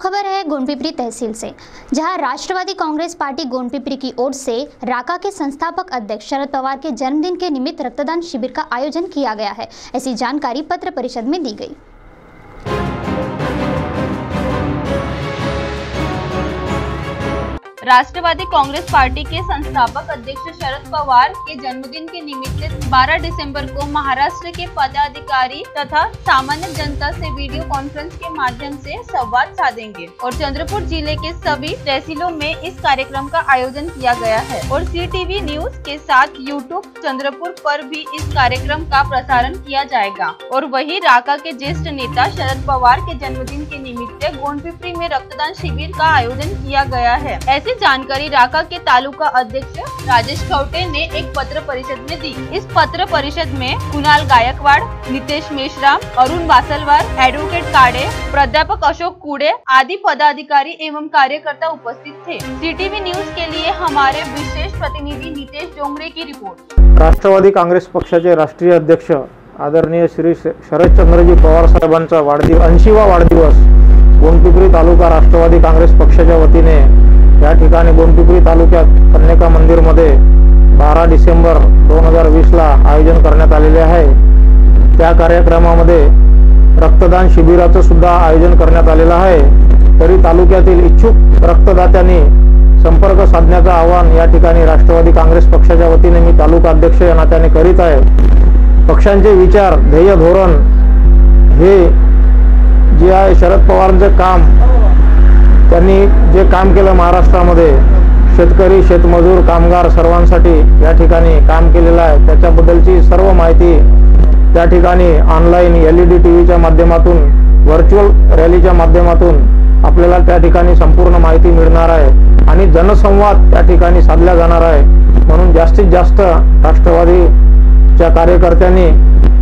खबर है गोंडपिपरी तहसील से, जहां राष्ट्रवादी कांग्रेस पार्टी गोंडपिपरी की ओर से राका के संस्थापक अध्यक्ष शरद पवार के जन्मदिन के निमित्त रक्तदान शिविर का आयोजन किया गया है। ऐसी जानकारी पत्र परिषद में दी गई। राष्ट्रवादी कांग्रेस पार्टी के संस्थापक अध्यक्ष शरद पवार के जन्मदिन के निमित्त 12 दिसंबर को महाराष्ट्र के पदाधिकारी तथा सामान्य जनता से वीडियो कॉन्फ्रेंस के माध्यम से संवाद साधेंगे और चंद्रपुर जिले के सभी तहसीलों में इस कार्यक्रम का आयोजन किया गया है और CTV न्यूज के साथ यूट्यूब चंद्रपुर पर भी इस कार्यक्रम का प्रसारण किया जाएगा। और वही राका के ज्येष्ठ नेता शरद पवार के जन्मदिन के निमित्त गोंडपिपरी में रक्तदान शिविर का आयोजन किया गया है। ऐसी जानकारी राका के तालुका अध्यक्ष राजेश खवटे ने एक पत्र परिषद में दी। इस पत्र परिषद में कुणाल गायकवाड़, नितेश मेश्राम, अरुण बासलवार, एडवोकेट काड़े, प्राध्यापक अशोक कुड़े आदि पदाधिकारी एवं कार्यकर्ता उपस्थित थे। CTV न्यूज के लिए हमारे विशेष प्रतिनिधि नितेश डोंगरे की रिपोर्ट। राष्ट्रवादी काँग्रेस पक्षाचे राष्ट्रीय अध्यक्ष आदरणीय श्री शरदचंद्रजी पवार साहेबांचा 80वा वाढदिवस गोंडपिपरी तालुका राष्ट्रवादी काँग्रेस पक्षाच्या वतीने या ठिकाणी गोंडपिपरी तालुक्यात कन्यका मंदिर मध्ये 12 डिसेंबर 2020 ला आयोजन करण्यात आलेले आहे। त्या कार्यक्रमामध्ये रक्तदान शिबिराचं सुद्धा आयोजन करण्यात आलेलं आहे। तरी तालुक्यातील इच्छुक रक्तदात्यांनी संपर्क साधण्याचं आवाहन या ठिकाणी राष्ट्रवादी काँग्रेस पक्षाच्या वतीने मी तालुका अध्यक्ष या नात्याने करीत आहे। पक्षांचे विचार, ध्येय, धोरण हे जे आहे शरद पवारांचं काम, त्यांनी जे काम केलं महाराष्ट्रामध्ये शेतकरी, शेतमजूर, कामगार सर्वांसाठी या ठिकाणी काम केलेलं आहे, त्याच्याबद्दलची सर्व माहिती त्या ठिकाणी ऑनलाईन LED टीव्हीच्या माध्यमातून, व्हर्च्युअल रॅलीच्या माध्यमातून आपल्याला त्या ठिकाणी संपूर्ण माहिती मिळणार आहे आणि जनसंवाद त्या ठिकाणी साधला जाणार आहे। म्हणून जास्तीत जास्त राष्ट्रवादीच्या कार्यकर्त्यांनी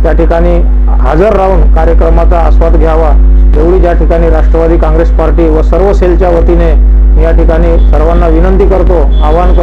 त्या ठिकाणी हजर राहून कार्यक्रमाचा आस्वाद घ्यावा, एवढी ज्या ठिकाणी राष्ट्रवादी काँग्रेस पार्टी व सर्व सेलच्या वतीने या ठिकाणी सर्वांना विनंती करतो, आवाहन करतो।